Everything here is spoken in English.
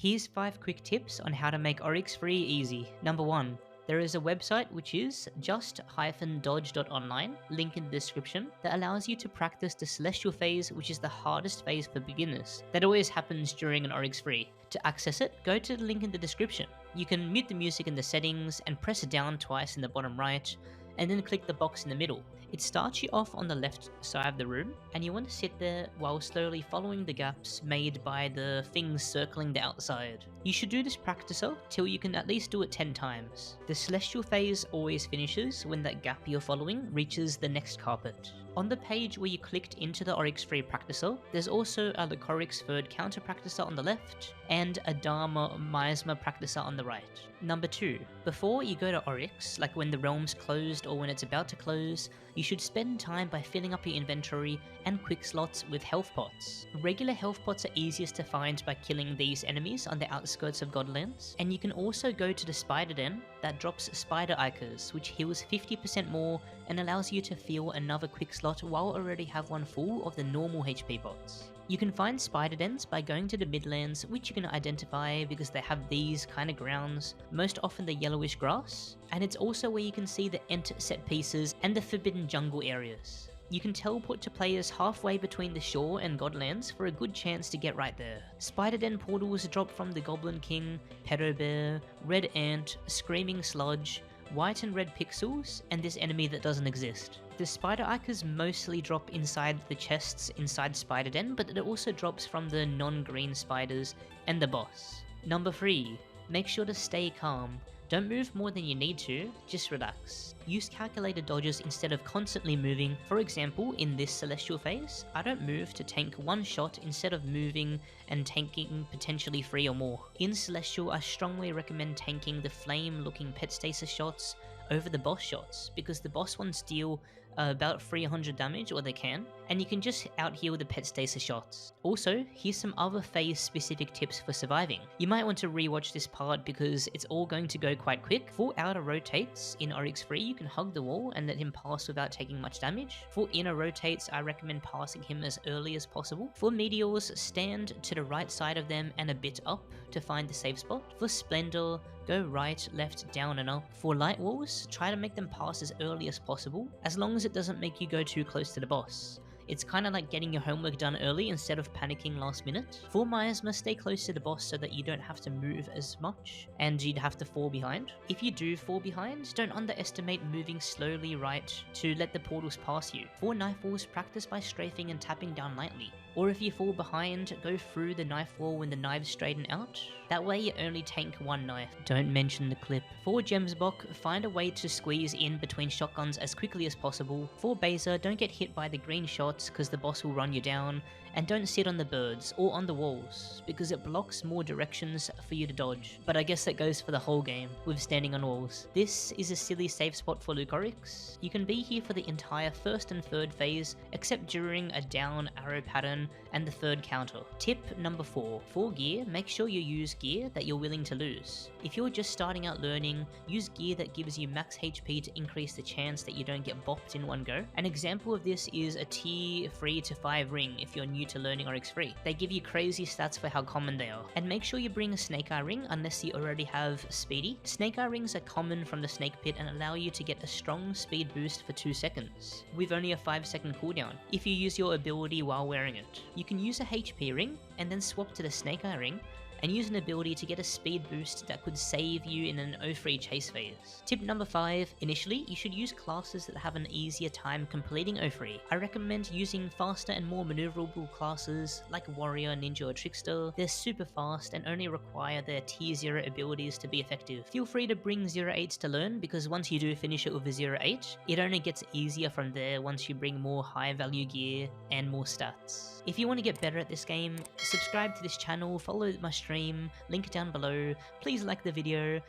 Here's 5 quick tips on how to make Oryx free easy. Number 1. There is a website which is just-dodge.online, link in the description, that allows you to practice the Celestial phase, which is the hardest phase for beginners. That always happens during an Oryx free. To access it, go to the link in the description. You can mute the music in the settings and press it down twice in the bottom right, and then click the box in the middle. It starts you off on the left side of the room, and you want to sit there while slowly following the gaps made by the things circling the outside. You should do this practicer till you can at least do it 10 times. The Celestial phase always finishes when that gap you're following reaches the next carpet. On the page where you clicked into the Oryx free practicer, there's also a Lycoric's third counter practicer on the left, and a Dharma Miasma practicer on the right. Number 2. Before you go to Oryx, like when the realm's closed or when it's about to close, you should spend time by filling up your inventory and quick slots with health pots. Regular health pots are easiest to find by killing these enemies on the outskirts of Godlands, and you can also go to the Spider Den that drops Spider Ichors, which heals 50% more and allows you to fill another quick slot while already have one full of the normal HP pots. You can find spider dens by going to the Midlands, which you can identify because they have these kind of grounds, most often the yellowish grass, and it's also where you can see the Ent set pieces and the Forbidden Jungle areas. You can teleport to players halfway between the shore and Godlands for a good chance to get right there. Spider Den portals drop from the Goblin King, Pedo Bear, Red Ant, Screaming Sludge, white and red pixels, and this enemy that doesn't exist. The Spider Ichors mostly drop inside the chests inside Spider Den, but it also drops from the non-green spiders and the boss. Number 3. Make sure to stay calm. Don't move more than you need to, just relax. Use calculated dodges instead of constantly moving. For example, in this Celestial phase, I don't move to tank one shot instead of moving and tanking potentially 3 or more. In Celestial, I strongly recommend tanking the flame looking pet stasis shots over the boss shots, because the boss ones deal about 300 damage, or they can, and you can just out-heal the pet stasis shots. Also, here's some other phase specific tips for surviving. You might want to rewatch this part because it's all going to go quite quick. For outer rotates in Oryx free, you can hug the wall and let him pass without taking much damage. For inner rotates, I recommend passing him as early as possible. For meteors, stand to the right side of them and a bit up to find the safe spot. For Splendor, go right, left, down and up. For light walls, try to make them pass as early as possible, as long as it doesn't make you go too close to the boss. It's kind of like getting your homework done early instead of panicking last minute. For Miasma, stay close to the boss so that you don't have to move as much and you'd have to fall behind. If you do fall behind, don't underestimate moving slowly right to let the portals pass you. For knife walls, practice by strafing and tapping down lightly. Or if you fall behind, go through the knife wall when the knives straighten out. That way you only tank one knife. Don't mention the clip. For Gemsbok, find a way to squeeze in between shotguns as quickly as possible. For Baser, don't get hit by the green shots because the boss will run you down. And don't sit on the birds or on the walls because it blocks more directions for you to dodge. But I guess that goes for the whole game with standing on walls. This is a silly safe spot for Lycorix. You can be here for the entire first and third phase except during a down arrow pattern and the third counter. Tip number 4. For gear, make sure you use gear that you're willing to lose. If you're just starting out learning, use gear that gives you max HP to increase the chance that you don't get bopped in one go. An example of this is a tier 3 to 5 ring if you're new to learning Oryx free. They give you crazy stats for how common they are. And make sure you bring a Snake Eye ring unless you already have Speedy. Snake Eye rings are common from the Snake Pit and allow you to get a strong speed boost for 2 seconds, with only a 5-second cooldown, if you use your ability while wearing it. You can use a HP ring and then swap to the Snake Eye ring and use an ability to get a speed boost that could save you in an O3 chase phase. Tip number 5, initially you should use classes that have an easier time completing O3. I recommend using faster and more maneuverable classes like Warrior, Ninja or Trickster. They're super fast and only require their tier 0 abilities to be effective. Feel free to bring 0-8s to learn, because once you do finish it with a 0-8, it only gets easier from there once you bring more high value gear and more stats. If you want to get better at this game, subscribe to this channel, follow my stream, link down below, please like the video,